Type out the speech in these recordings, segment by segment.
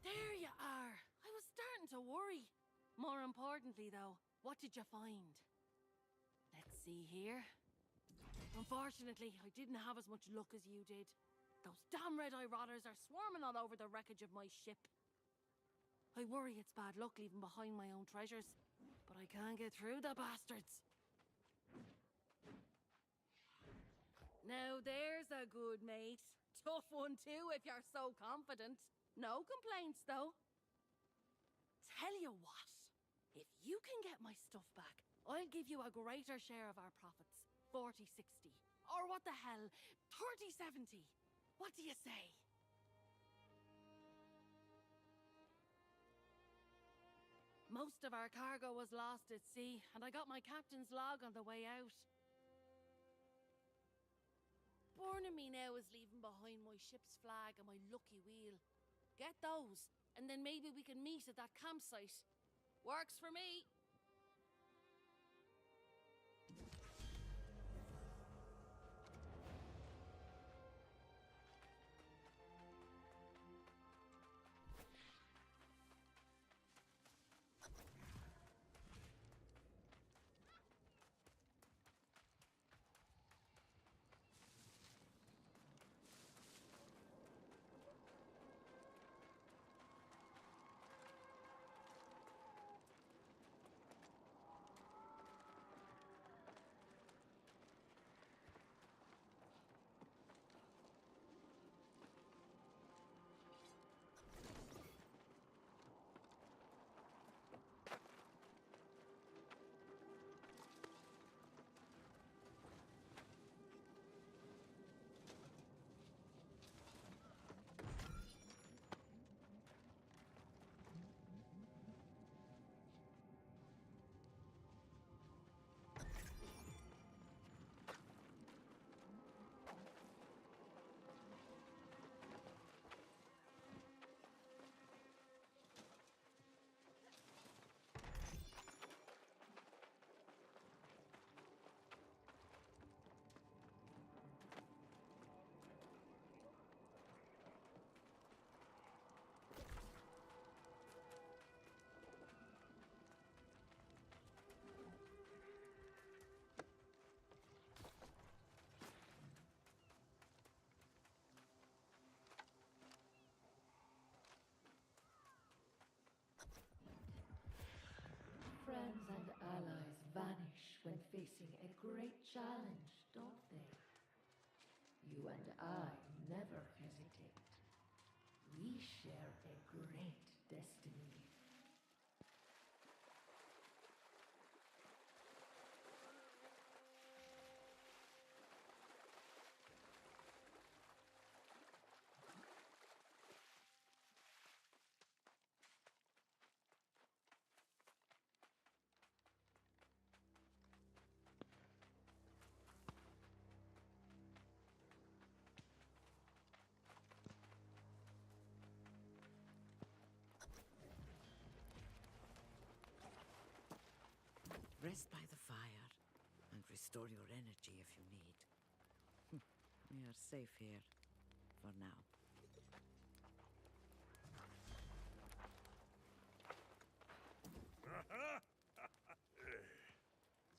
There you are. I was starting to worry. More importantly, though, what did you find? Let's see here. Unfortunately, I didn't have as much luck as you did. Those damn red-eye rotters are swarming all over the wreckage of my ship. I worry it's bad luck leaving behind my own treasures, but I can't get through the bastards. Now there's a good mate. Tough one too, if you're so confident. No complaints, though. Tell you what, if you can get my stuff back, I'll give you a greater share of our profits. 40-60. Or what the hell, 30-70. What do you say? Most of our cargo was lost at sea, and I got my captain's log on the way out. Burning me now is leaving behind my ship's flag and my lucky wheel. Get those, and then maybe we can meet at that campsite. Works for me. Friends and allies vanish when facing a great challenge, don't they? You and I never hesitate. We share a great destiny. Rest by the fire and restore your energy if you need. We are safe here, for now.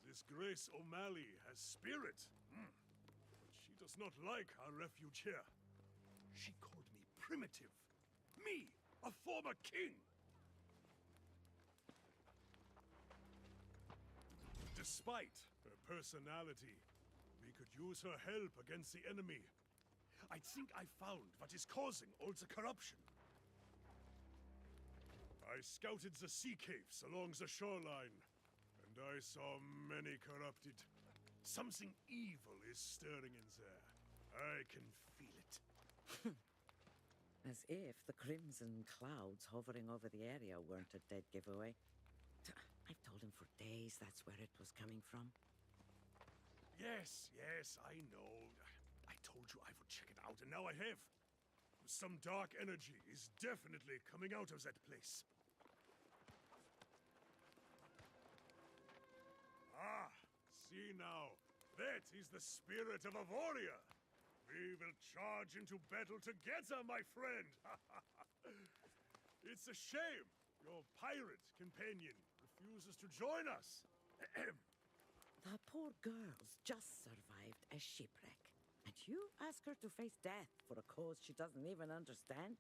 This Grace O'Malley has spirit, but she does not like our refuge here. She called me primitive. Me, a former king! Despite her personality, we could use her help against the enemy. I think I found what is causing all the corruption. I scouted the sea caves along the shoreline, and I saw many corrupted. Something evil is stirring in there. I can feel it. As if the crimson clouds hovering over the area weren't a dead giveaway. I've told him for days that's where it was coming from. Yes, I know. I told you I would check it out, and now I have. Some dark energy is definitely coming out of that place. Ah, see now. That is the spirit of a warrior. We will charge into battle together, my friend. It's a shame your pirate companion refuses to join us. The poor girl's just survived a shipwreck. And you ask her to face death for a cause she doesn't even understand?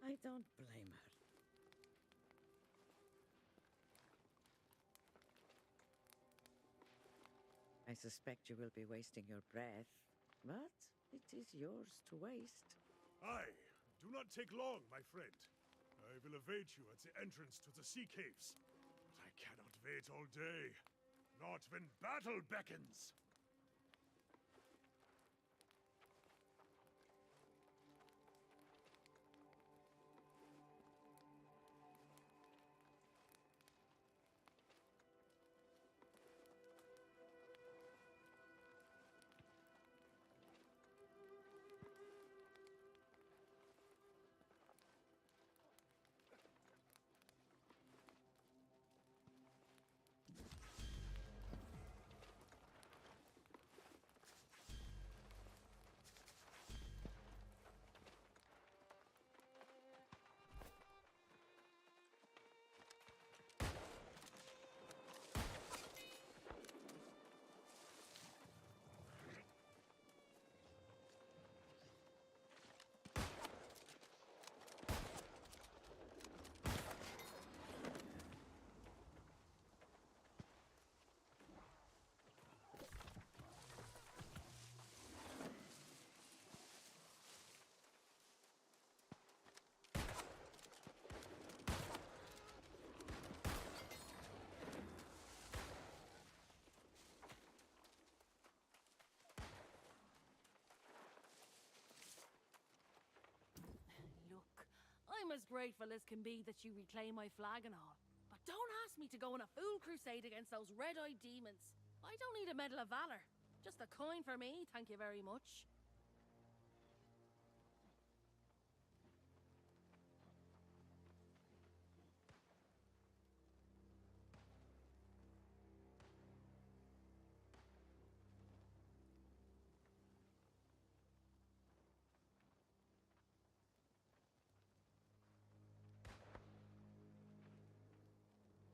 I don't blame her. I suspect you will be wasting your breath, but it is yours to waste. Aye, do not take long, my friend. I will await you at the entrance to the sea caves. But I cannot wait all day. Not when battle beckons. I'm as grateful as can be that you reclaim my flag and all. But don't ask me to go on a fool crusade against those red-eyed demons. I don't need a Medal of Valor. Just a coin for me, thank you very much.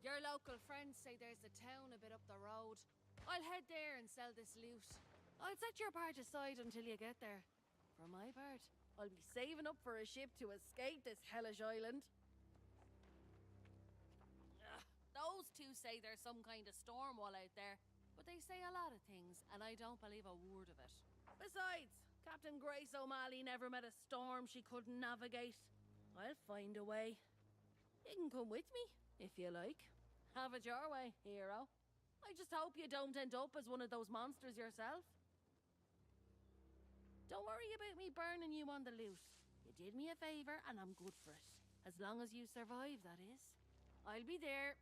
Your local friends say there's a town a bit up the road. I'll head there and sell this loot. I'll set your part aside until you get there. For my part, I'll be saving up for a ship to escape this hellish island. Ugh, those two say there's some kind of storm wall out there, but they say a lot of things, and I don't believe a word of it. Besides, Captain Grace O'Malley never met a storm she couldn't navigate. I'll find a way. You can come with me, if you like. Have it your way, hero. I just hope you don't end up as one of those monsters yourself. Don't worry about me burning you on the loot. You did me a favor and I'm good for it. As long as you survive, that is. I'll be there.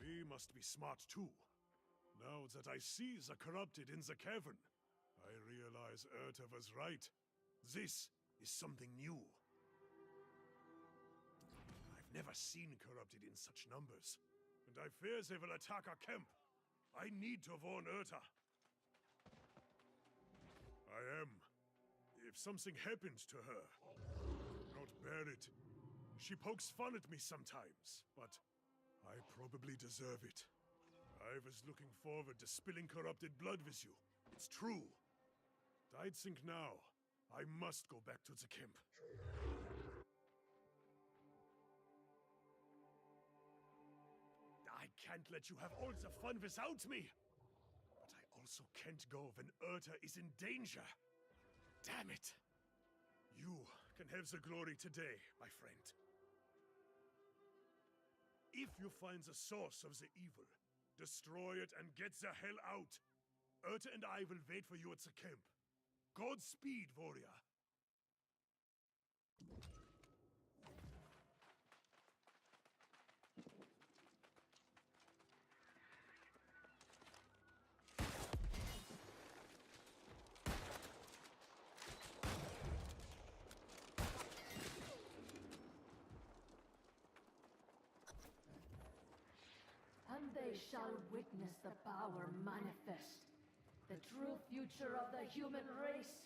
We must be smart too. Now that I see the corrupted in the cavern, I realize Erta was right. This is something new. I've never seen corrupted in such numbers, and I fear they will attack our camp. I need to warn Erta. I am. If something happens to her, not bear it. She pokes fun at me sometimes, but I probably deserve it. I was looking forward to spilling corrupted blood with you. It's true. I'd think now, I must go back to the camp. I can't let you have all the fun without me. But I also can't go when Erta is in danger. Damn it. You can have the glory today, my friend. If you find the source of the evil, destroy it and get the hell out. Urta and I will wait for you at the camp. Godspeed, warrior. And they shall witness the power manifest, the true future of the human race.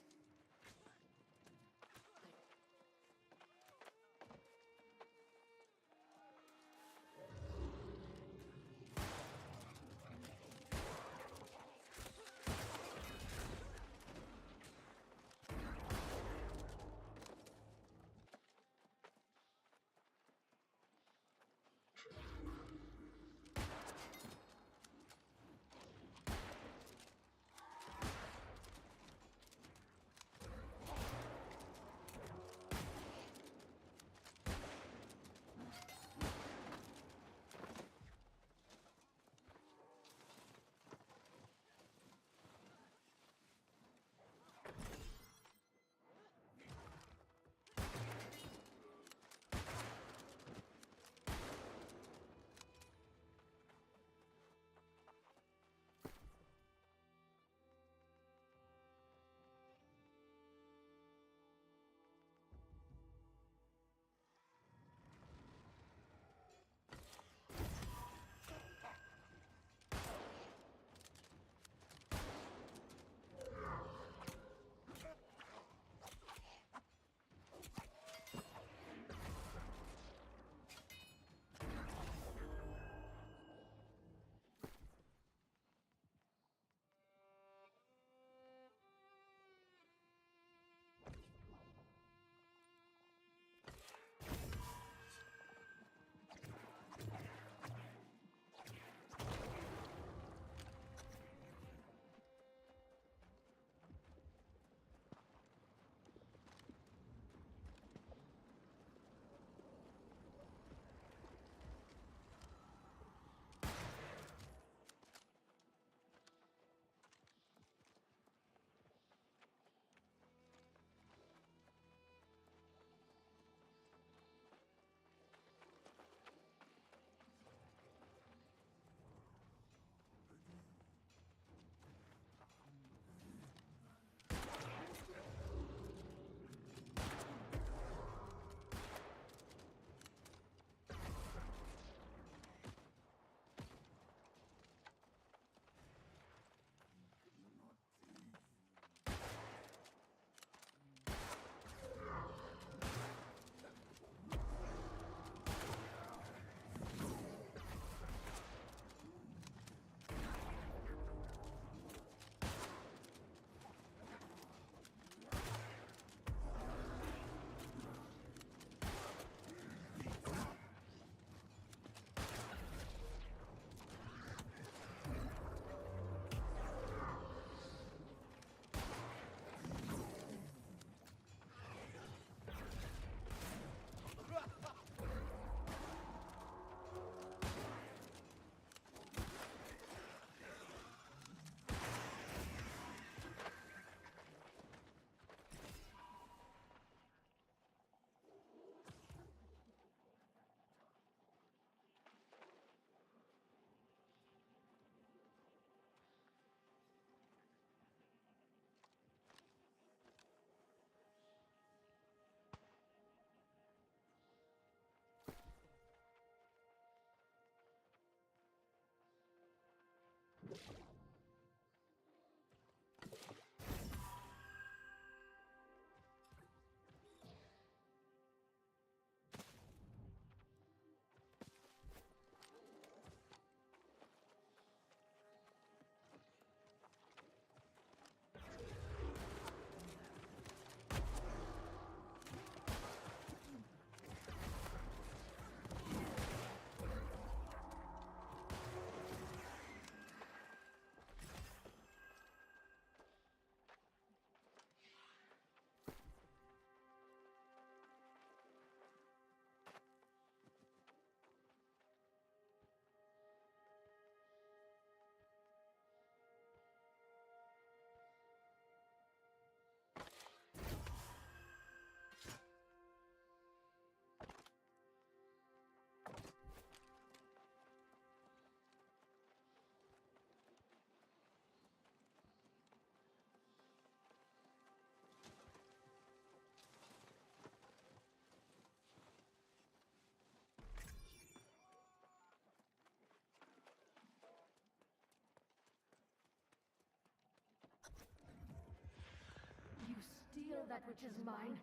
that which is mine.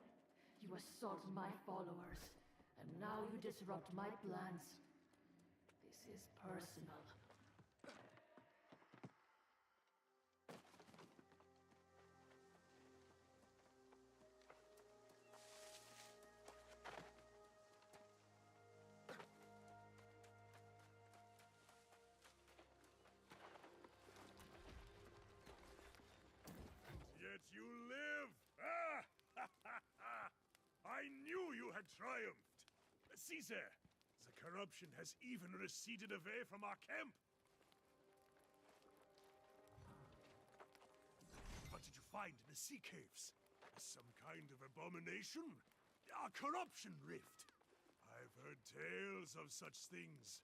You assault my followers, and now you disrupt my plans. This is personal. Yet you live! Ah! I knew you had triumphed! Caesar, the corruption has even receded away from our camp! What did you find in the sea caves? Some kind of abomination? A corruption rift? I've heard tales of such things.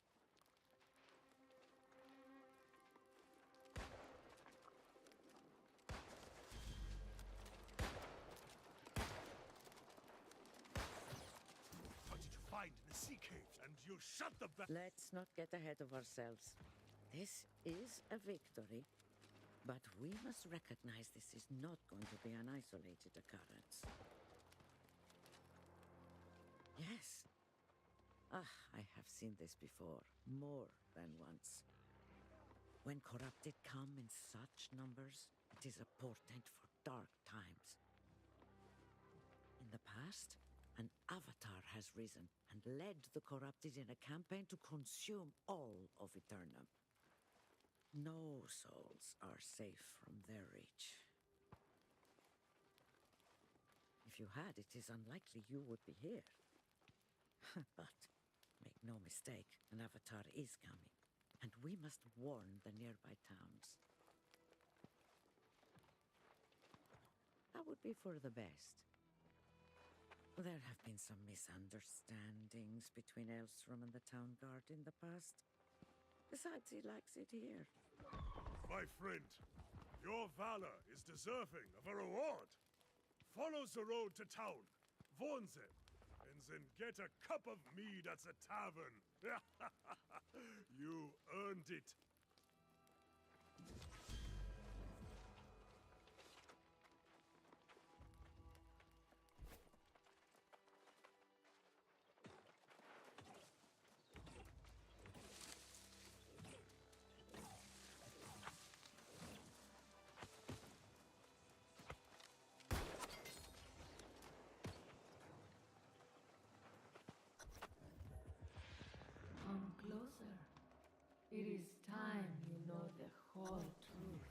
Find the sea caves, and you shut the back. Let's not get ahead of ourselves. This is a victory, but we must recognize this is not going to be an isolated occurrence. Yes. I have seen this before, more than once. When corrupted come in such numbers, it is a portent for dark times. In the past, an avatar has risen and led the corrupted in a campaign to consume all of Aeternum. No souls are safe from their reach. If you had, it is unlikely you would be here. But make no mistake, an avatar is coming, and we must warn the nearby towns. That would be for the best. There have been some misunderstandings between Elstrom and the town guard in the past. Besides, he likes it here. My friend, your valor is deserving of a reward. Follow the road to town, warn them, and then get a cup of mead at the tavern. You earned it. Come closer. It is time you know the whole truth.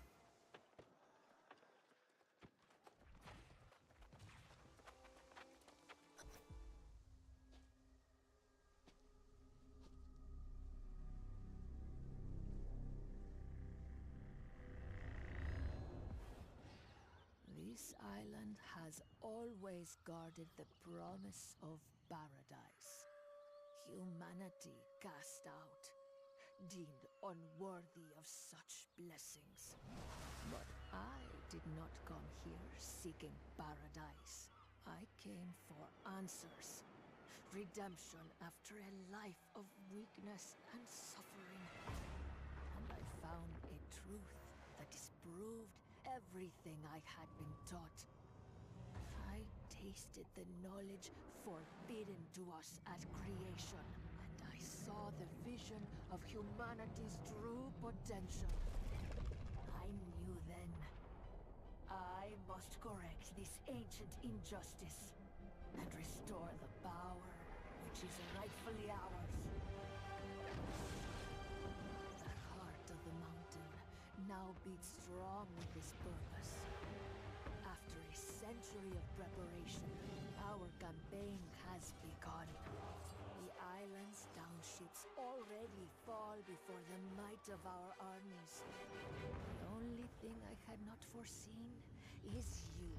This island has always guarded the promise of paradise. Humanity cast out, deemed unworthy of such blessings. But I did not come here seeking paradise. I came for answers. Redemption after a life of weakness and suffering. And I found a truth that disproved everything I had been taught. I tasted the knowledge forbidden to us at creation, and I saw the vision of humanity's true potential. I knew then, I must correct this ancient injustice and restore the power which is rightfully ours. The heart of the mountain now beats strong with this purpose. After a century of preparation, our campaign has begun. The island's townships already fall before the might of our armies. The only thing I had not foreseen is you.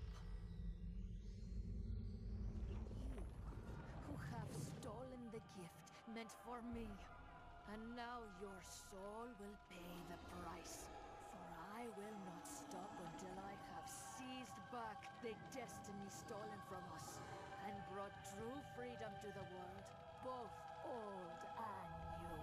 You, who have stolen the gift meant for me. And now your soul will pay the price. For I will not stop until I have seized back the destiny stolen from us and brought true freedom to the world, both old and new.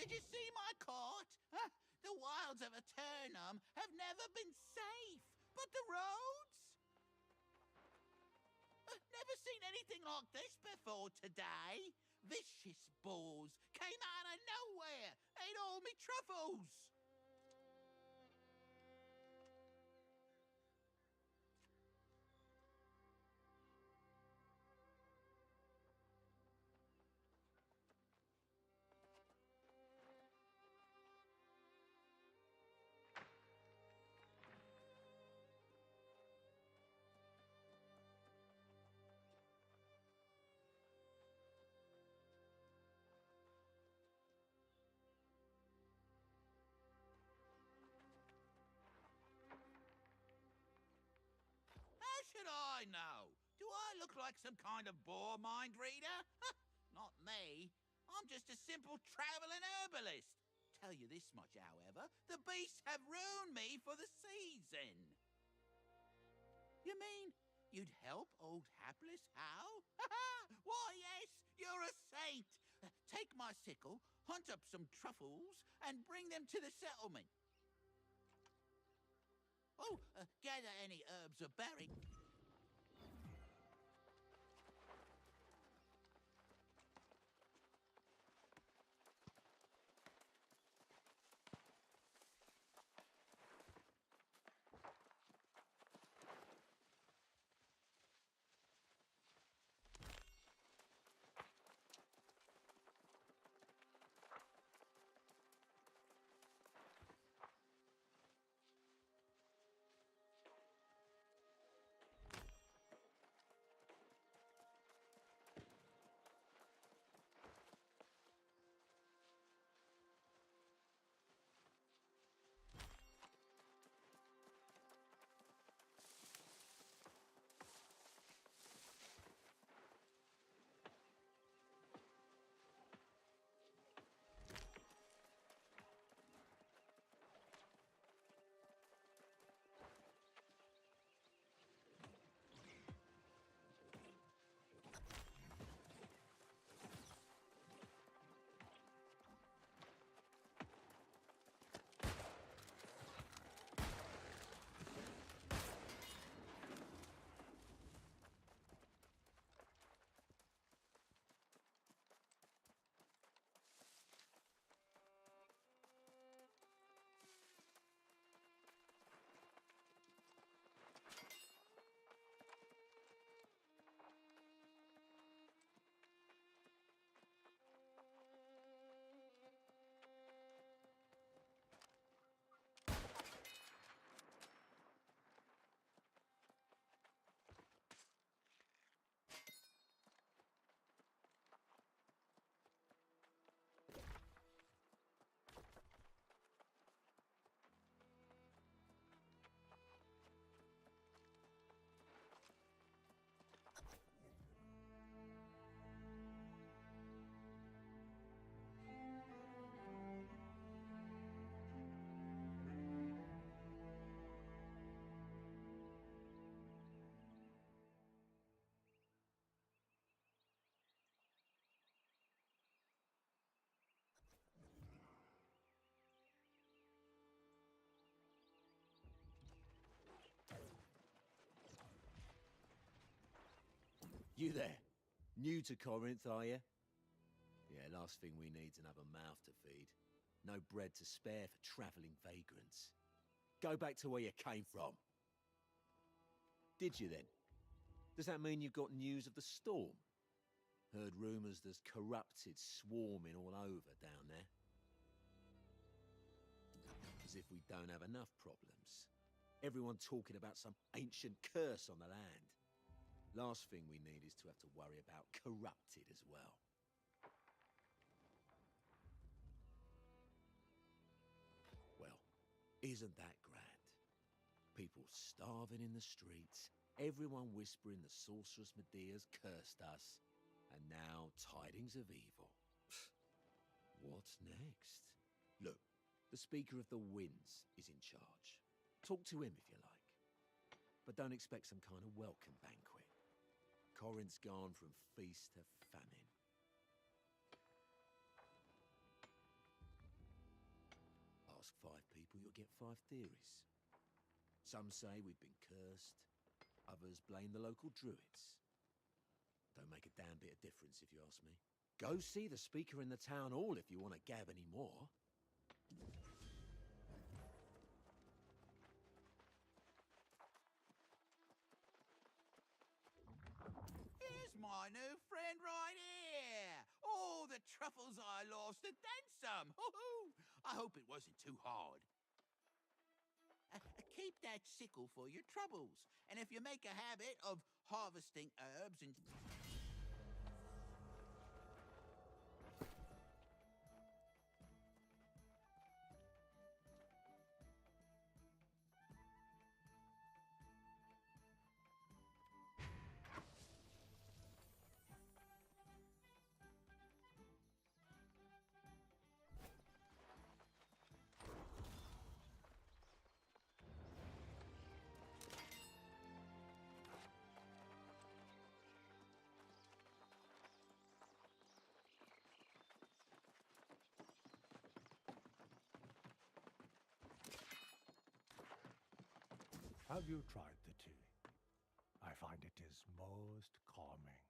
Did you see my court? Huh? The wilds of Aeternum have never been safe, but the roads? Never seen anything like this before today. Vicious bulls came out of nowhere, ate all me truffles. How should I know? Do I look like some kind of bore mind reader? Not me. I'm just a simple traveling herbalist. Tell you this much, however, the beasts have ruined me for the season. You mean you'd help old hapless Hal? Why, yes, you're a saint. Take my sickle, hunt up some truffles, and bring them to the settlement. Oh, gather any herbs or berries. You there? New to Corinth, are you? Yeah, last thing we need's another mouth to feed. No bread to spare for travelling vagrants. Go back to where you came from. Did you then? Does that mean you've got news of the storm? Heard rumours there's corrupted swarming all over down there. As if we don't have enough problems. Everyone talking about some ancient curse on the land. Last thing we need is to have to worry about corrupted as well. Well, isn't that grand? People starving in the streets, everyone whispering the sorceress Medea's cursed us, and now tidings of evil. What's next? Look, the Speaker of the Winds is in charge. Talk to him if you like. But don't expect some kind of welcome banquet. Corinth's gone from feast to famine. get 5 theories. Some say we've been cursed, others blame the local druids. Don't make a damn bit of difference if you ask me. Go see the speaker in the town hall if you want to gab any more. Here's my new friend right here. All the truffles I lost and then some. Hoo-hoo. I hope it wasn't too hard. Keep that sickle for your troubles. And if you make a habit of harvesting herbs and... Have you tried the tea? I find it is most calming.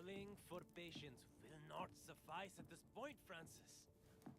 Calling for patience will not suffice at this point, Francis.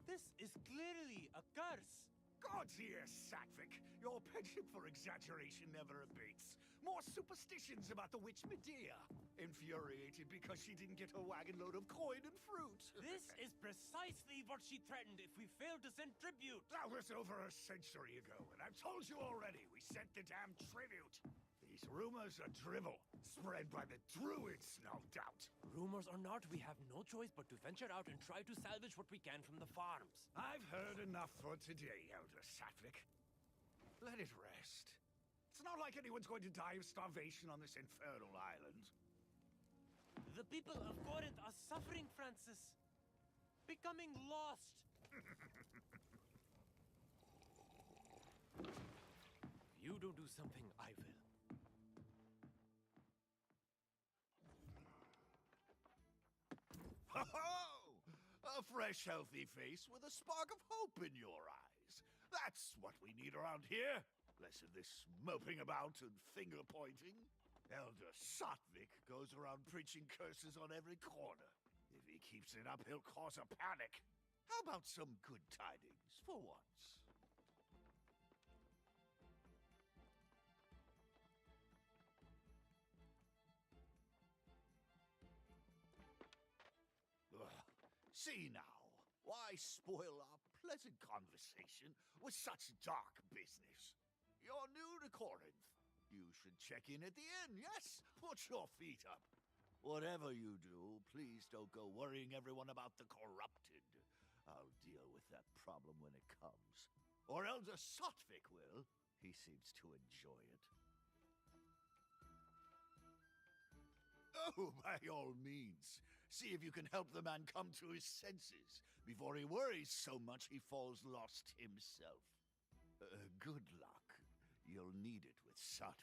This is clearly a curse. God's ear, Satvik! Your penchant for exaggeration never abates. More superstitions about the witch Medea. Infuriated because she didn't get her wagon load of coin and fruit. This is precisely what she threatened if we failed to send tribute. That was over a century ago, and I've told you already, we sent the damn tribute. These rumors are drivel, spread by the druids, no doubt. Rumors or not, we have no choice but to venture out and try to salvage what we can from the farms. I've heard enough for today, Elder Satvik. Let it rest. It's not like anyone's going to die of starvation on this infernal island. The people of Corinth are suffering, Francis. Becoming lost. If you don't do something, I will. Ho-ho! A fresh, healthy face with a spark of hope in your eyes. That's what we need around here. Less of this moping about and finger-pointing. Elder Satvik goes around preaching curses on every corner. If he keeps it up, he'll cause a panic. How about some good tidings for once? Ugh. See now, why spoil our pleasant conversation with such dark business? You're new to Corinth. You should check in at the inn, yes? Put your feet up. Whatever you do, please don't go worrying everyone about the corrupted. I'll deal with that problem when it comes. Or Elder Satvik will. He seems to enjoy it. Oh, by all means. See if you can help the man come to his senses before he worries so much he falls lost himself. Good luck. You'll need it with Satvik.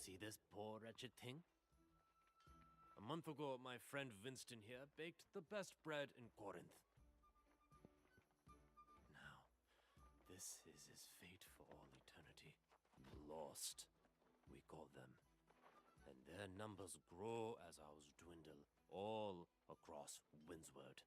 see this poor wretched thing? A month ago, my friend Winston here baked the best bread in Corinth. Now, this is his fate for all eternity. Lost, we call them. And their numbers grow as ours dwindle, all across Windsward.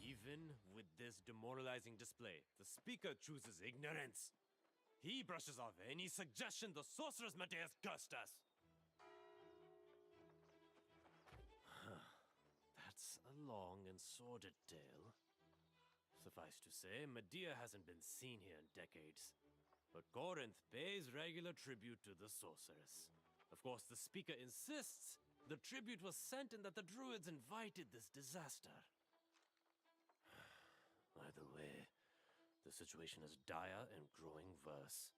Even with this demoralizing display, the speaker chooses ignorance. He brushes off any suggestion the sorceress Mateus cursed us. That's a long and sordid tale. Suffice to say, Medea hasn't been seen here in decades. But Corinth pays regular tribute to the sorceress. Of course, the speaker insists the tribute was sent and that the druids invited this disaster. Either way, the situation is dire and growing worse.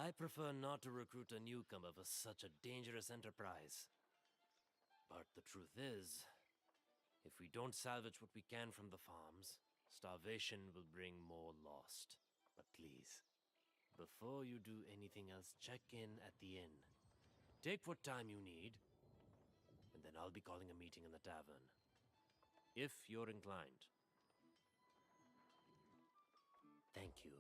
I prefer not to recruit a newcomer for such a dangerous enterprise. But the truth is, if we don't salvage what we can from the farms, starvation will bring more lost. But please, before you do anything else, check in at the inn. Take what time you need, and then I'll be calling a meeting in the tavern. If you're inclined. Thank you.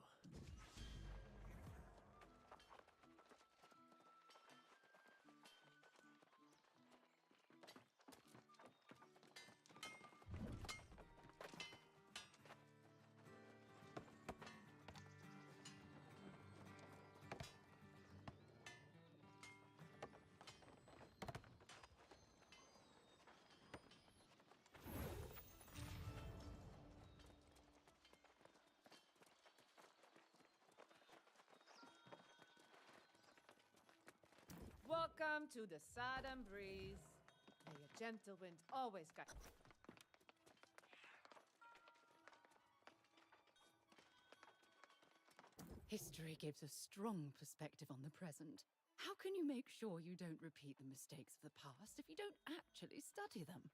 Welcome to the Southern Breeze. May a gentle wind always guide. History gives a strong perspective on the present. How can you make sure you don't repeat the mistakes of the past if you don't actually study them?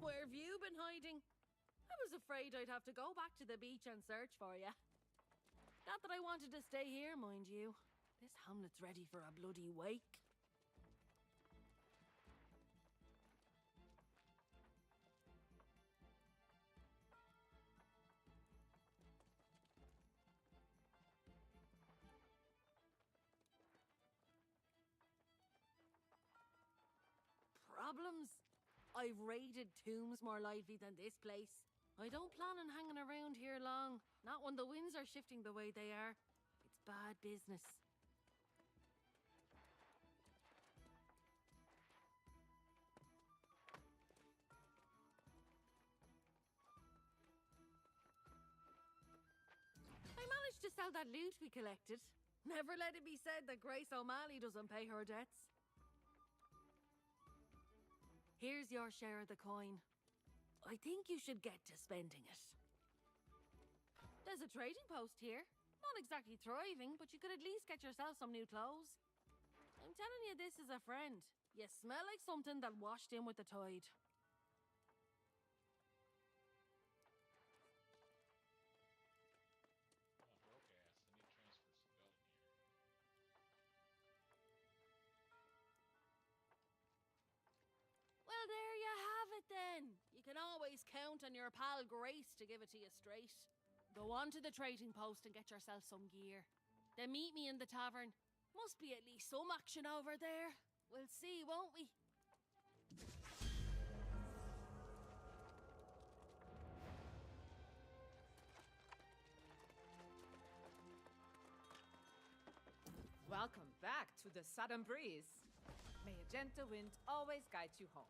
Where have you been hiding? I was afraid I'd have to go back to the beach and search for you. Not that I wanted to stay here, mind you. This hamlet's ready for a bloody wake. problems. I've raided tombs more lively than this place. I don't plan on hanging around here long. Not when the winds are shifting the way they are. It's bad business. I managed to sell that loot we collected. Never let it be said that Grace O'Malley doesn't pay her debts. Here's your share of the coin. I think you should get to spending it. There's a trading post here. Not exactly thriving, but you could at least get yourself some new clothes. I'm telling you this as a friend. You smell like something that washed in with the tide. Well, there you have it then. You can always count on your pal Grace to give it to you straight. Go on to the trading post and get yourself some gear. Then meet me in the tavern. Must be at least some action over there. We'll see, won't we? Welcome back to the Southern Breeze. May a gentle wind always guide you home.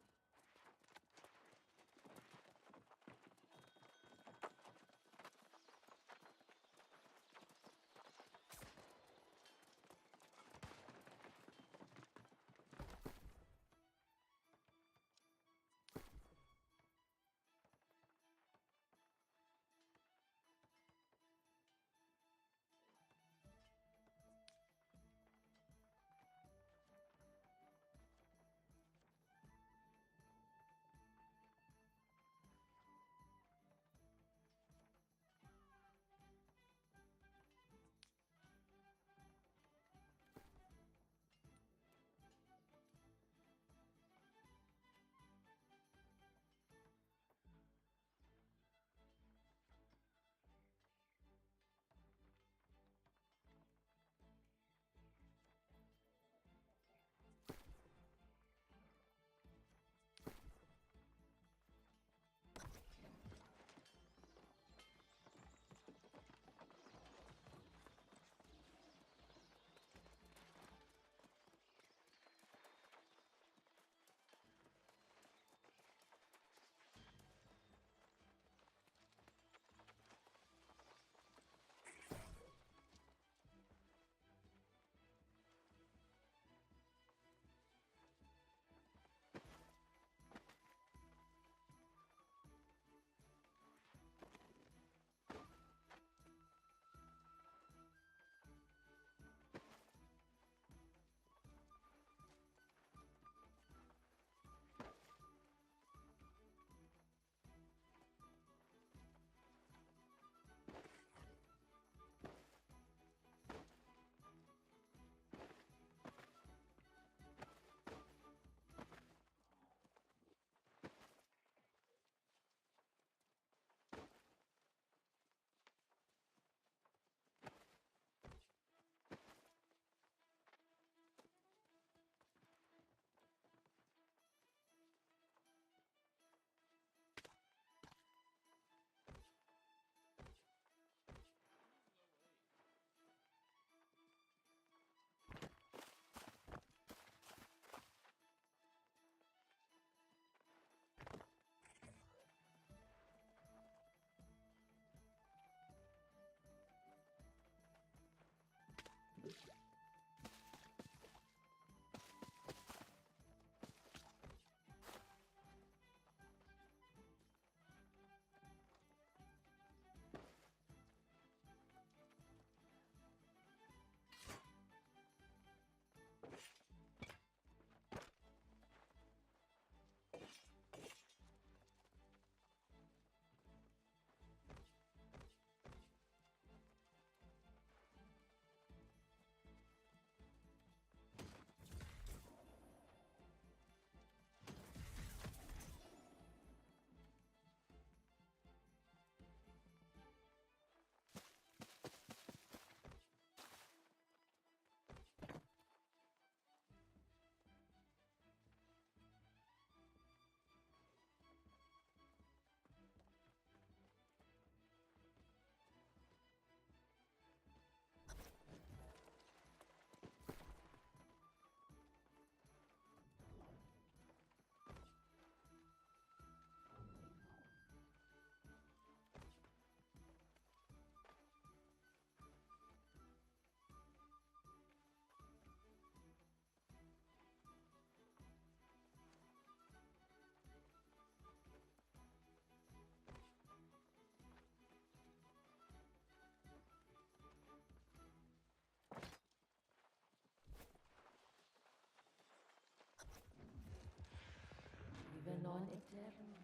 World Aeternum.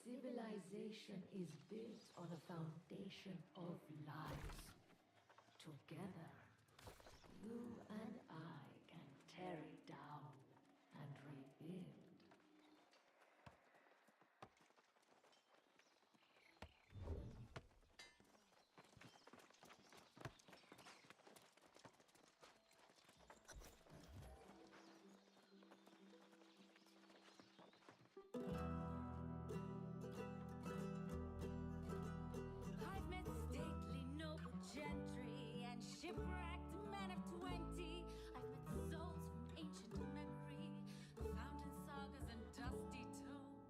Civilization is built on a foundation of lies. Together, you and I can tear it down and rebuild. I've met stately noble gentry and shipwrecked men of 20. I've met souls from ancient memory, found in sagas and dusty tomes.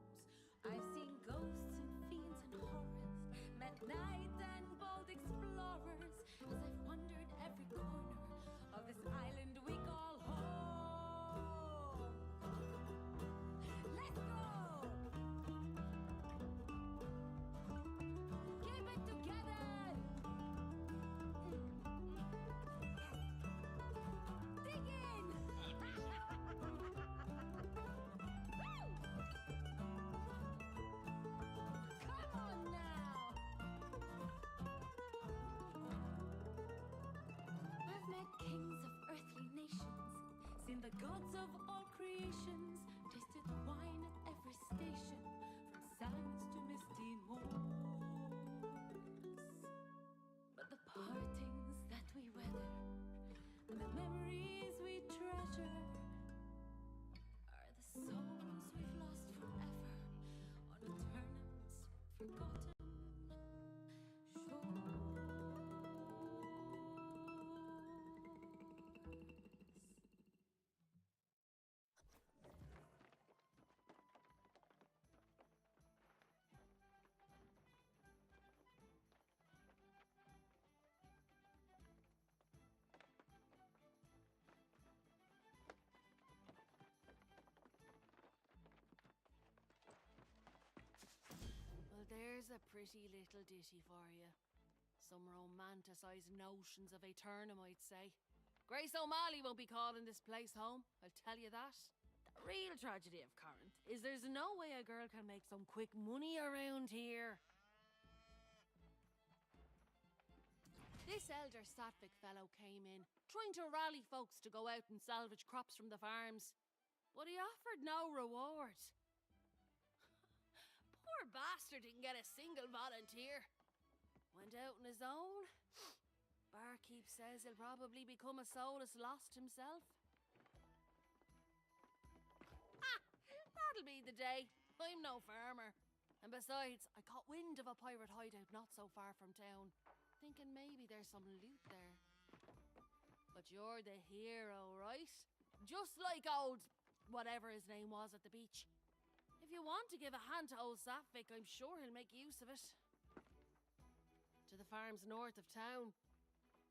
I've seen ghosts and fiends and horrors, met knights and bold explorers, as I've wandered every corner of this island we call home. Let's go! Keep it together! Dig in! Come on now! I've met kings of earthly nations, seen the gods of all creations, tasted wine at every station, from sands to misty moors. But the partings that we weather and the memories we treasure are the souls we've lost forever on Eternum's forgotten shores. Well, there's a pretty little ditty for you. Some romanticised notions of Aeternum, I'd say. Grace O'Malley won't be calling this place home, I'll tell you that. The real tragedy of Corinth is there's no way a girl can make some quick money around here. This elder Sattvic fellow came in, trying to rally folks to go out and salvage crops from the farms. But he offered no reward. Poor bastard didn't get a single volunteer. Went out on his own. Barkeep says he'll probably become a soulless lost himself. That'll be the day. I'm no farmer. And besides, I caught wind of a pirate hideout not so far from town, thinking maybe there's some loot there. But you're the hero, right? Just like old whatever his name was at the beach. If you want to give a hand to old Sattvic, I'm sure he'll make use of it. To the farms north of town.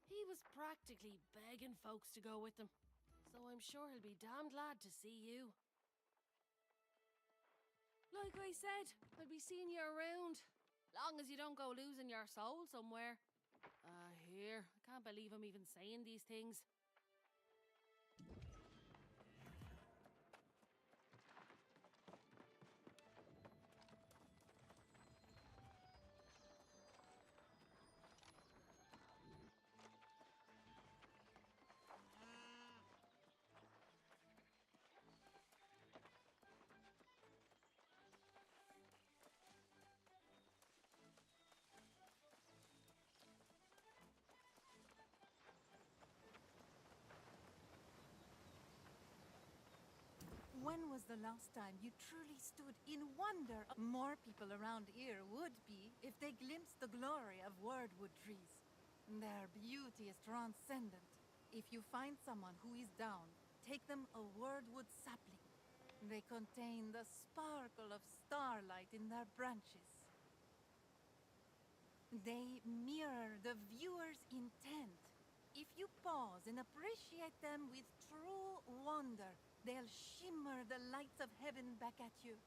He was practically begging folks to go with him, so I'm sure he'll be damn glad to see you. Like I said, I'll be seeing you around, long as you don't go losing your soul somewhere. Here, I can't believe I'm even saying these things. When was the last time you truly stood in wonder? More people around here would be if they glimpsed the glory of wordwood trees. Their beauty is transcendent. If you find someone who is down, take them a wordwood sapling. They contain the sparkle of starlight in their branches. They mirror the viewer's intent. If you pause and appreciate them with true wonder, they'll shimmer the lights of heaven back at you.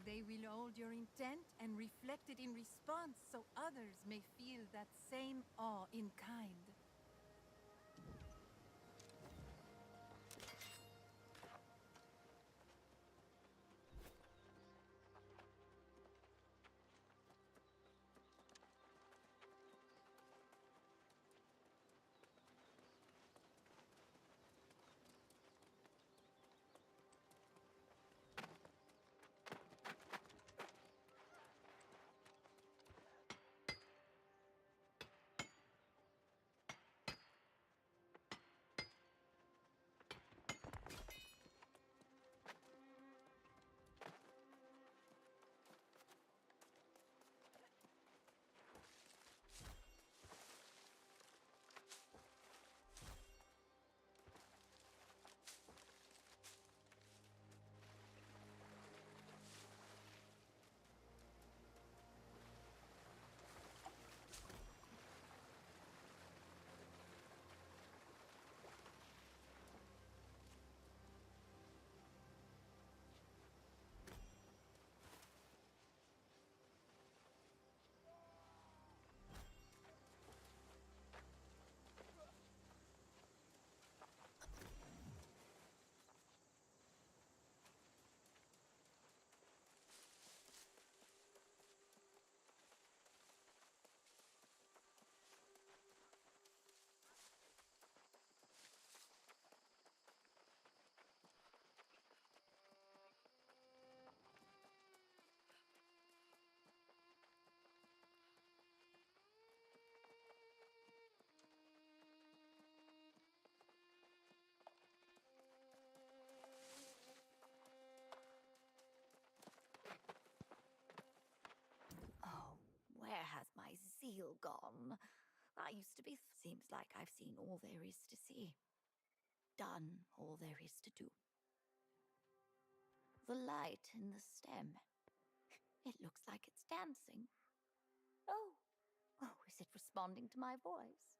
They will hold your intent and reflect it in response so others may feel that same awe in kind. seal gone. That used to be. Seems like I've seen all there is to see. Done all there is to do. The light in the stem. It looks like it's dancing. Oh, is it responding to my voice?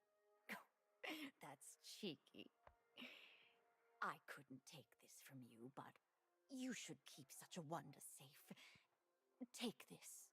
That's cheeky. I couldn't take this from you, but you should keep such a wonder safe. Take this.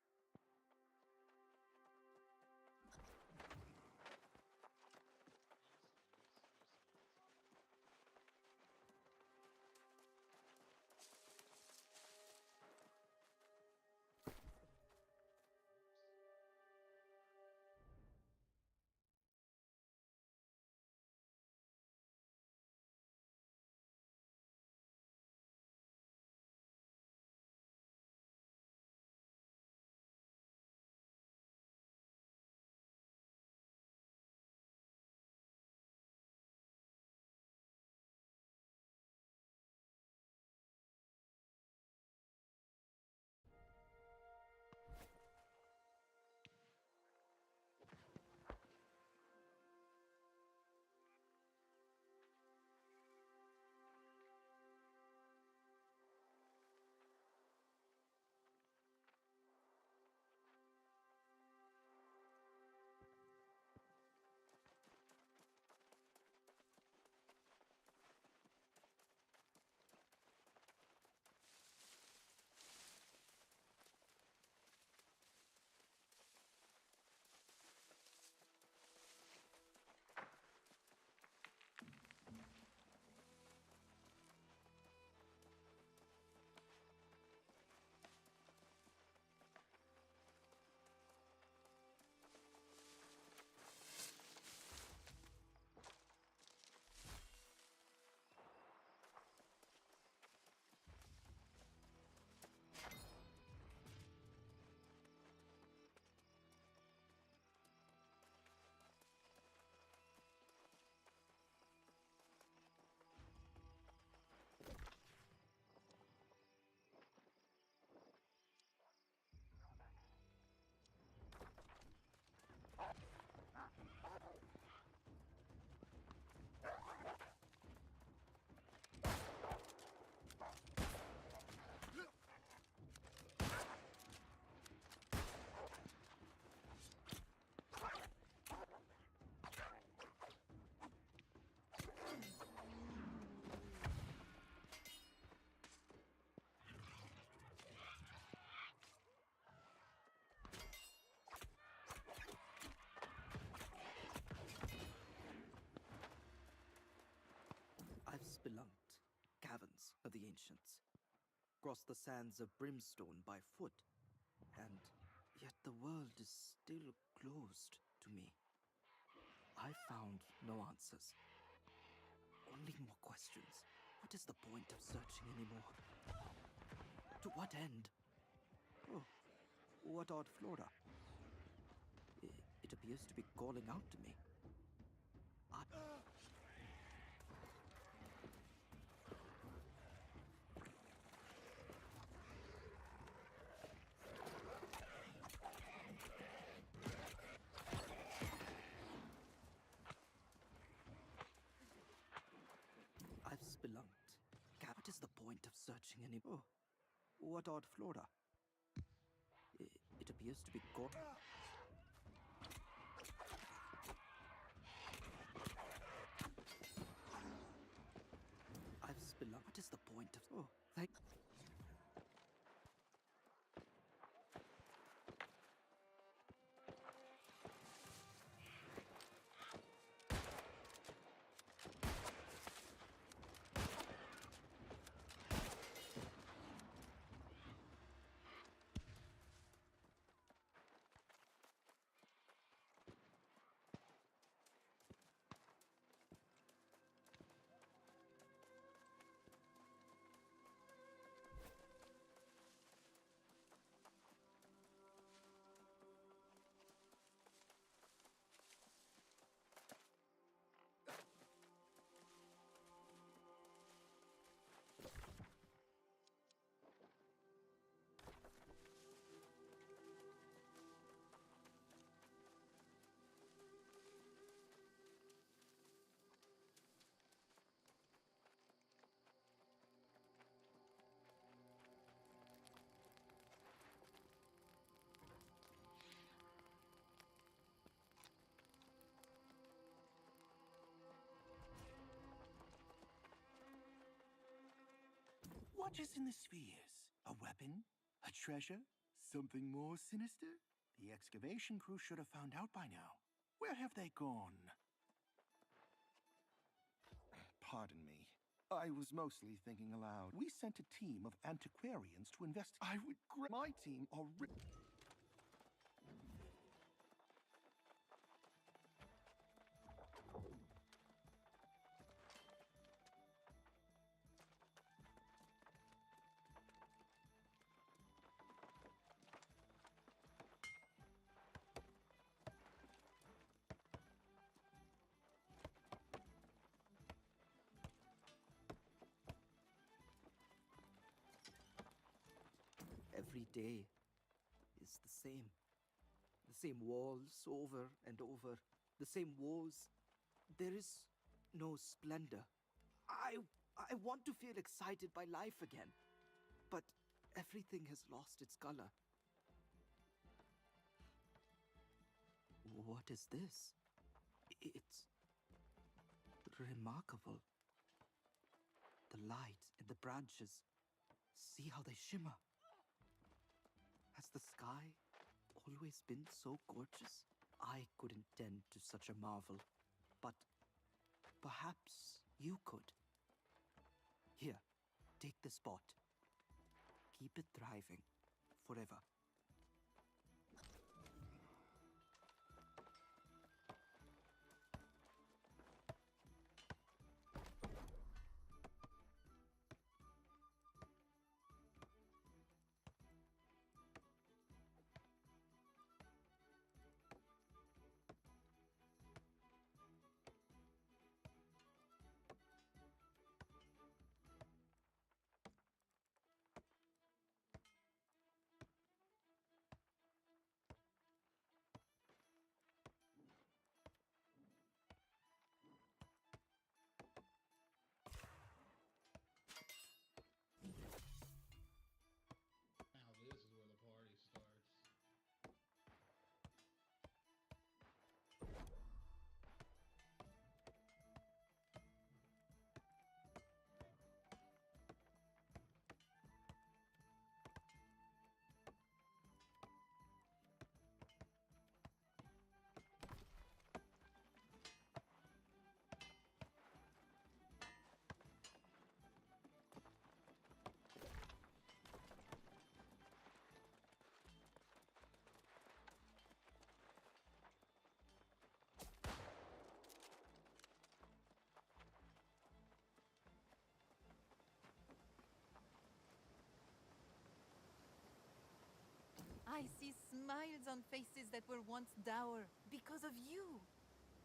I've spelunked caverns of the ancients, crossed the sands of brimstone by foot, and yet the world is still closed to me. I found no answers, only more questions. What is the point of searching anymore? To what end? Oh, what odd flora. It appears to be calling out to me. I've spelunked. What is the point of searching anymore? Oh, what odd flora. It appears to be calling. I've spelunked. What is the point of... Oh, thank... What is in the spheres? A weapon? A treasure? Something more sinister? The excavation crew should have found out by now. Where have they gone? Pardon me. I was mostly thinking aloud. We sent a team of antiquarians to investigate. I would my team already. Every day is the same. The same walls over and over. The same wars. There is no splendor. I want to feel excited by life again. But everything has lost its color. What is this? It's remarkable. The light in the branches. See how they shimmer. Has the sky always been so gorgeous? I couldn't tend to such a marvel, but perhaps you could. Here, take this pot. Keep it thriving forever. I see smiles on faces that were once dour because of you.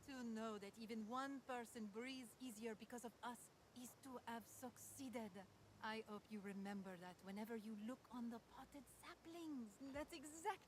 To know that even one person breathes easier because of us is to have succeeded. I hope you remember that whenever you look on the potted saplings. That's exactly...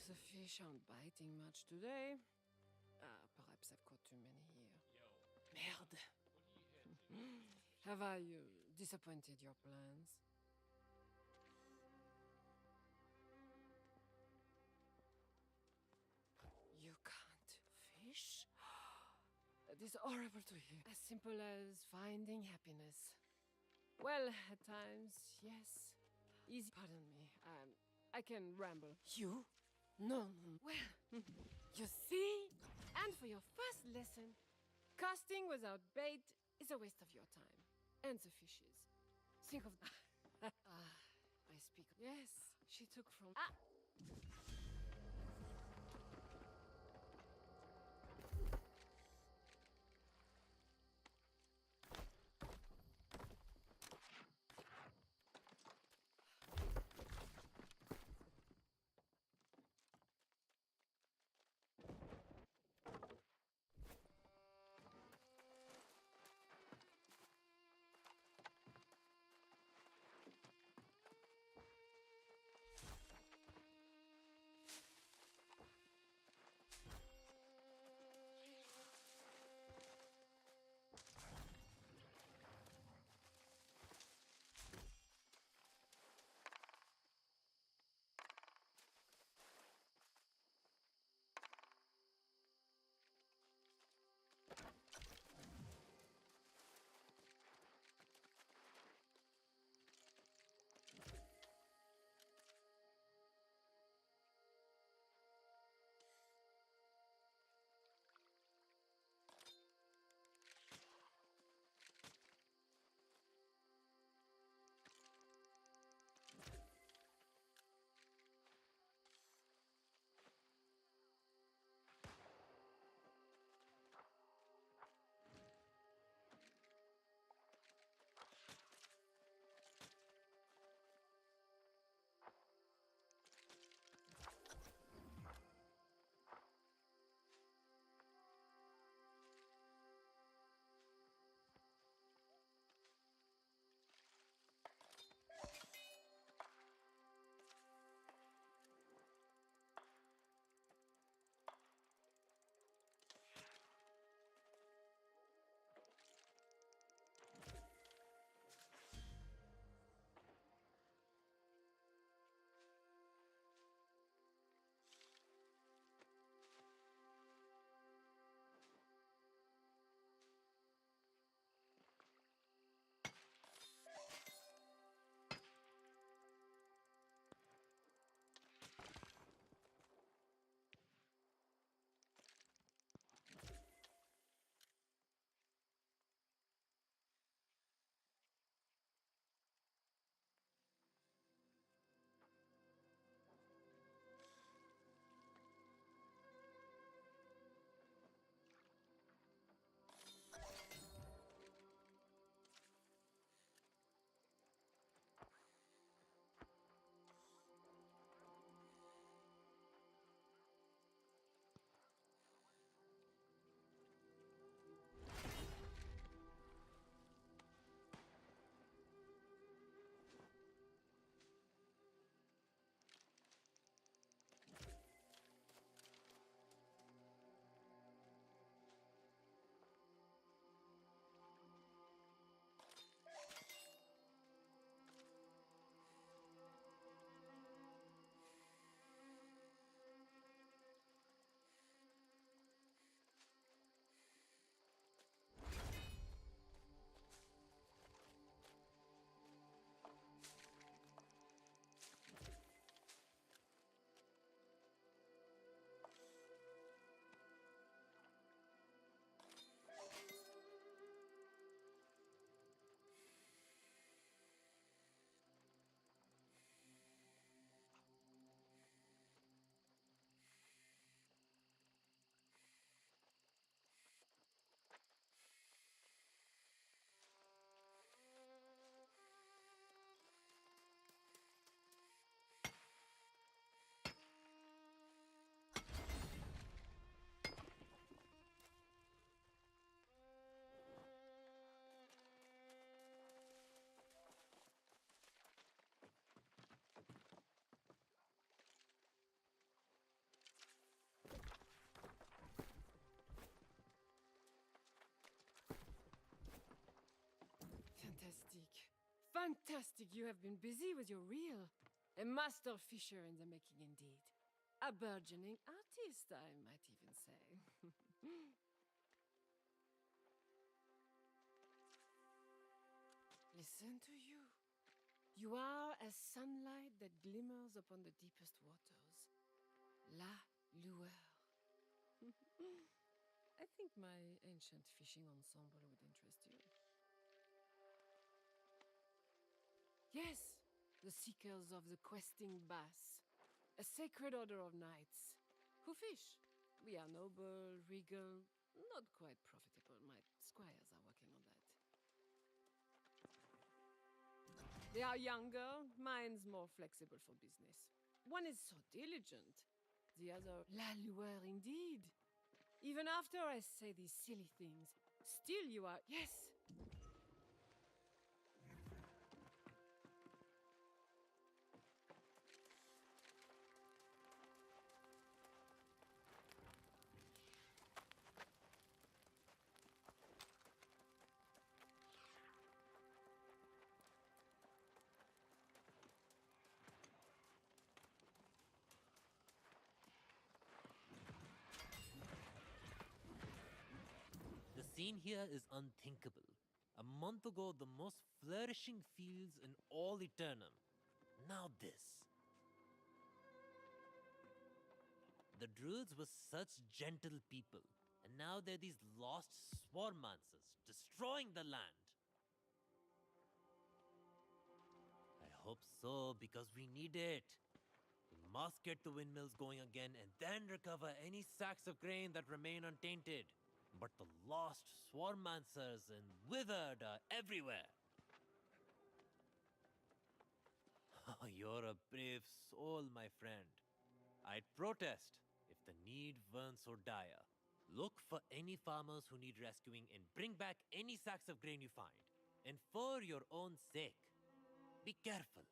The fish aren't biting much today. Perhaps I've caught too many here. Merde! Have I disappointed your plans? You can't fish? That is horrible to hear. As simple as finding happiness. Well, at times, yes. Easy. Pardon me. I can ramble. You? No. Well, you see? And for your first lesson, casting without bait is a waste of your time. And the fishes. Think of that. I speak. Yes, she took from. Fantastic. Fantastic. You have been busy with your reel. A master fisher in the making, indeed. A burgeoning artist, I might even say. Listen to you. You are as sunlight that glimmers upon the deepest waters. La lueur. I think my ancient fishing ensemble would interest you. Yes, the seekers of the questing bass, a sacred order of knights who fish. We are noble, regal, not quite profitable. My squires are working on that. They are younger, mine's more flexible for business. One is so diligent, the other la lueur indeed. Even after I say these silly things, still you are. Yes! The scene here is unthinkable. A month ago, the most flourishing fields in all Aeternum. Now this. The druids were such gentle people, and now they're these lost swarmancers, destroying the land. I hope so, because we need it. We must get the windmills going again and then recover any sacks of grain that remain untainted. But the lost swarmancers and withered are everywhere. Oh, you're a brave soul, my friend. I'd protest if the need weren't so dire. Look for any farmers who need rescuing and bring back any sacks of grain you find. And for your own sake, be careful.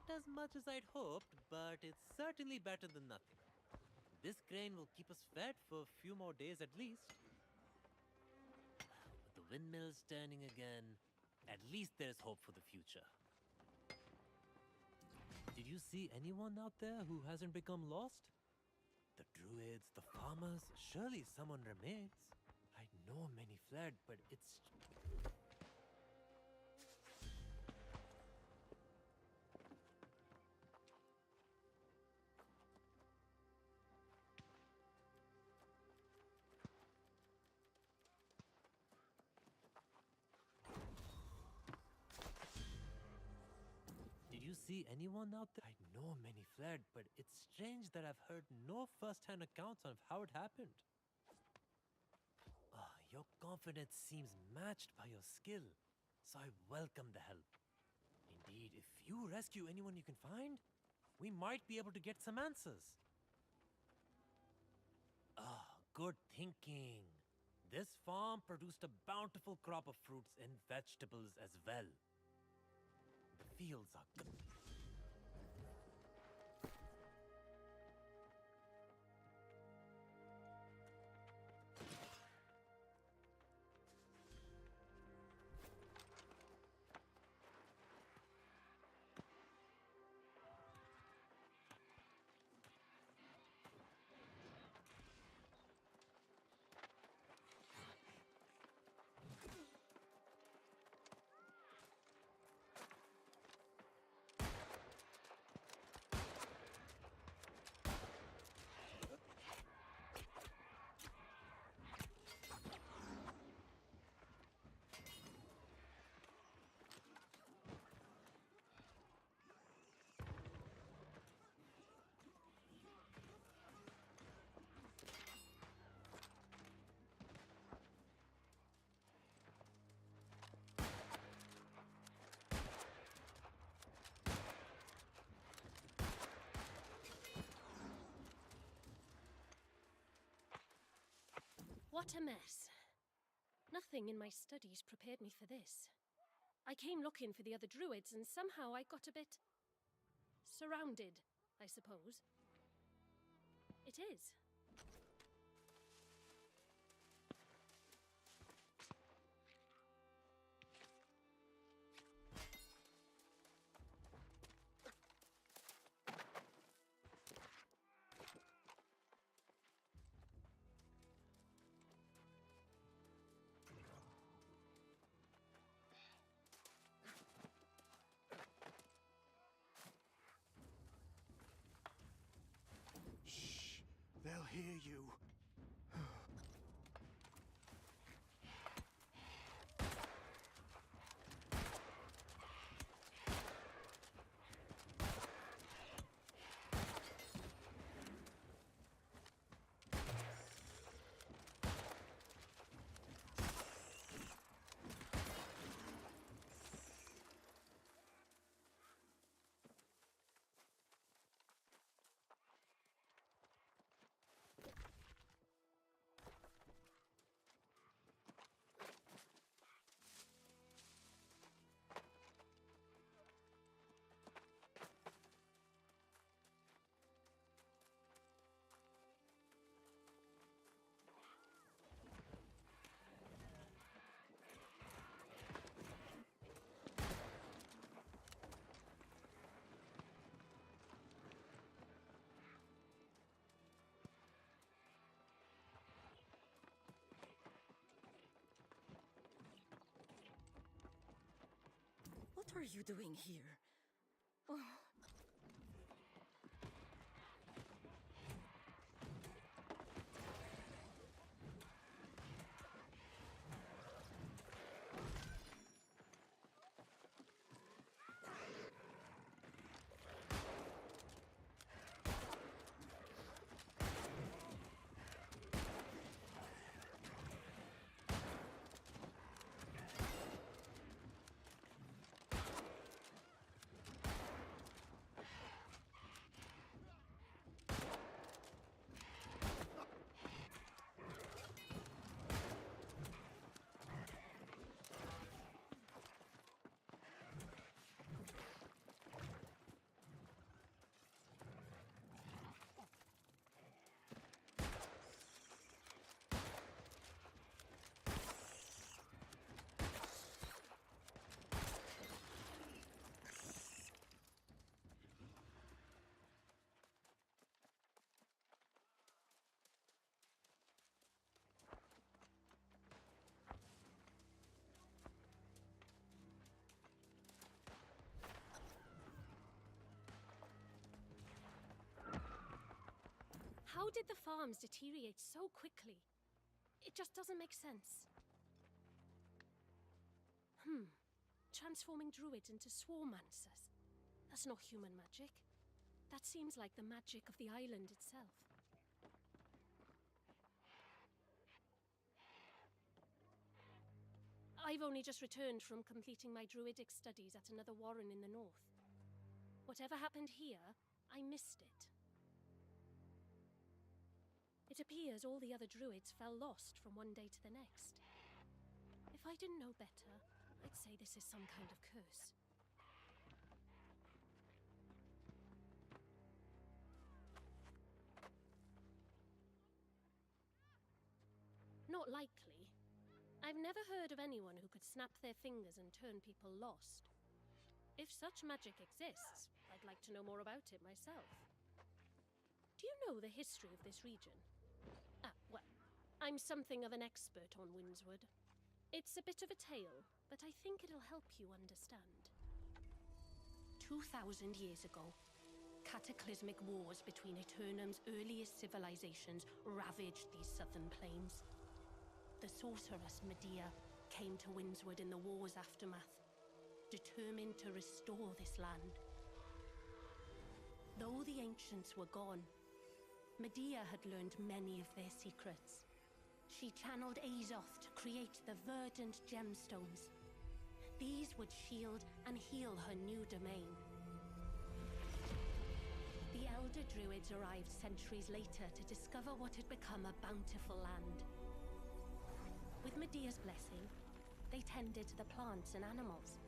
Not as much as I'd hoped, but it's certainly better than nothing. This grain will keep us fed for a few more days at least. With the windmills turning again, at least there's hope for the future. Did you see anyone out there who hasn't become lost? The druids, the farmers, surely someone remains. I know many fled, but it's... Did you see anyone out there? I know many fled, but it's strange that I've heard no first-hand accounts of how it happened. Your confidence seems matched by your skill, so I welcome the help. Indeed, if you rescue anyone you can find, we might be able to get some answers. Good thinking. This farm produced a bountiful crop of fruits and vegetables as well. The fields are good. What a mess. Nothing in my studies prepared me for this. I came looking for the other druids, and somehow I got a bit... surrounded, I suppose. It is. They'll hear you. What are you doing here? Oh. How did the farms deteriorate so quickly? It just doesn't make sense. Transforming druids into swarmancers. That's not human magic. That seems like the magic of the island itself. I've only just returned from completing my druidic studies at another warren in the north. Whatever happened here, I missed it. It appears all the other druids fell lost from one day to the next. If I didn't know better, I'd say this is some kind of curse. Not likely. I've never heard of anyone who could snap their fingers and turn people lost. If such magic exists, I'd like to know more about it myself. Do you know the history of this region? Well, I'm something of an expert on Windswood. It's a bit of a tale, but I think it'll help you understand. 2,000 years ago, cataclysmic wars between Aeternum's earliest civilizations ravaged these southern plains. The sorceress Medea came to Windswood in the war's aftermath, determined to restore this land. Though the ancients were gone, Medea had learned many of their secrets. She channeled Azoth to create the verdant gemstones. These would shield and heal her new domain. The Elder Druids arrived centuries later to discover what had become a bountiful land. With Medea's blessing, they tended to the plants and animals,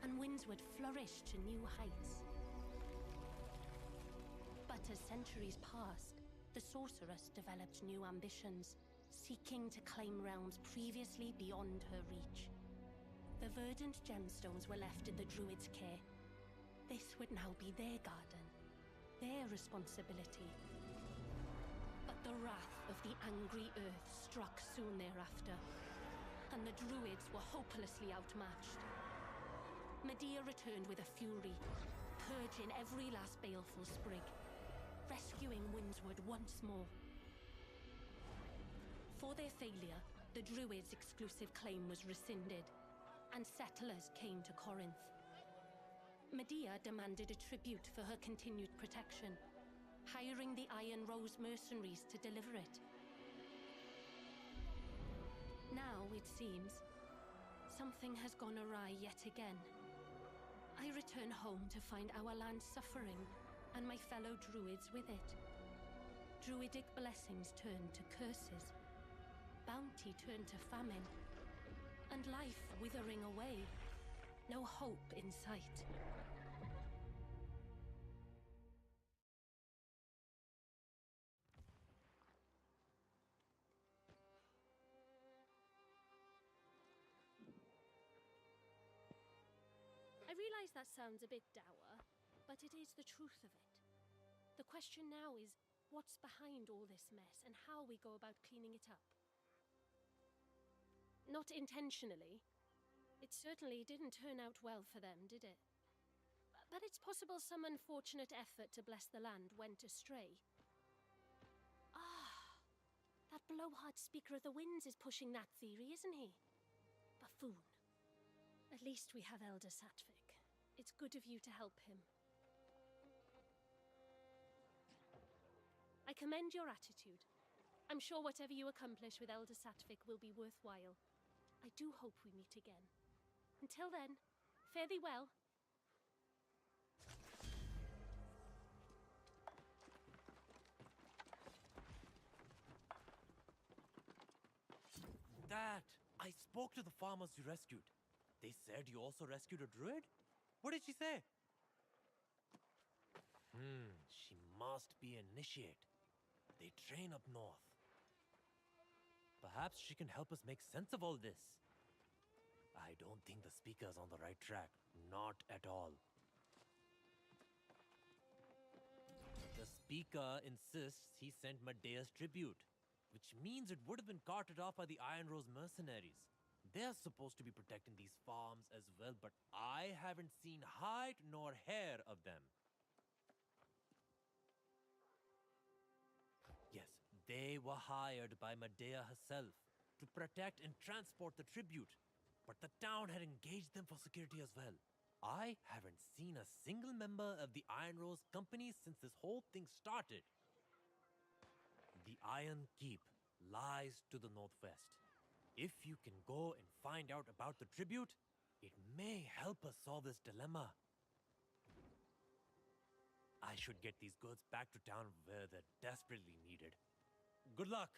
and Windswood flourished to new heights. But as centuries passed, the sorceress developed new ambitions, seeking to claim realms previously beyond her reach. The verdant gemstones were left in the Druids' care. This would now be their garden, their responsibility. But the wrath of the angry earth struck soon thereafter, and the Druids were hopelessly outmatched. Medea returned with a fury, purging every last baleful sprig, rescuing Windswood once more. For their failure, the Druids' exclusive claim was rescinded, and settlers came to Corinth. Medea demanded a tribute for her continued protection, hiring the Iron Rose mercenaries to deliver it. Now, it seems, something has gone awry yet again. I return home to find our land suffering, and my fellow druids with it. Druidic blessings turned to curses, bounty turned to famine, and life withering away. No hope in sight. I realize that sounds a bit dour, but it is the truth of it. The question now is, what's behind all this mess and how we go about cleaning it up? Not intentionally. It certainly didn't turn out well for them, did it? But it's possible some unfortunate effort to bless the land went astray. That blowhard speaker of the winds is pushing that theory, isn't he? Buffoon. At least we have Elder Satvik. It's good of you to help him. I commend your attitude. I'm sure whatever you accomplish with Elder Satvik will be worthwhile. I do hope we meet again. Until then, fare thee well. Dad, I spoke to the farmers you rescued. They said you also rescued a druid? What did she say? She must be an initiate. They train up north. Perhaps she can help us make sense of all this. I don't think the speaker's on the right track. Not at all. The speaker insists he sent Medea's tribute, which means it would have been carted off by the Iron Rose mercenaries. They're supposed to be protecting these farms as well, but I haven't seen hide nor hair of them. They were hired by Medea herself to protect and transport the tribute, but the town had engaged them for security as well. I haven't seen a single member of the Iron Rose Company since this whole thing started. The Iron Keep lies to the northwest. If you can go and find out about the tribute, it may help us solve this dilemma. I should get these goods back to town where they're desperately needed. Good luck!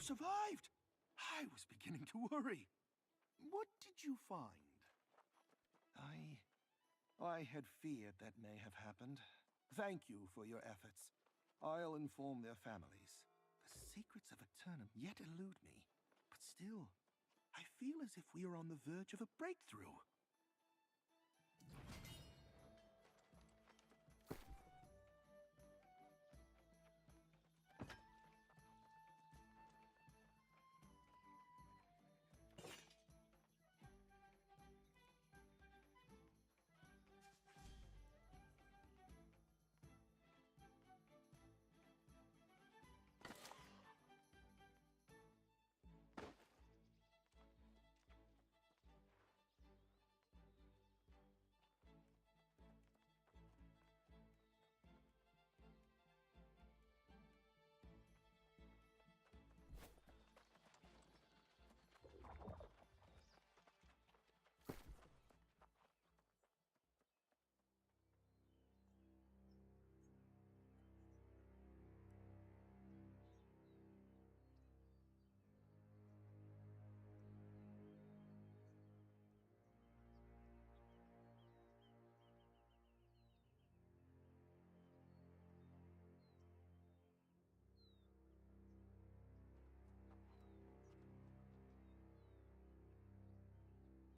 survived! I was beginning to worry. What did you find? I had feared that may have happened. Thank you for your efforts. I'll inform their families. The secrets of Aeternum yet elude me. But still, I feel as if we are on the verge of a breakthrough.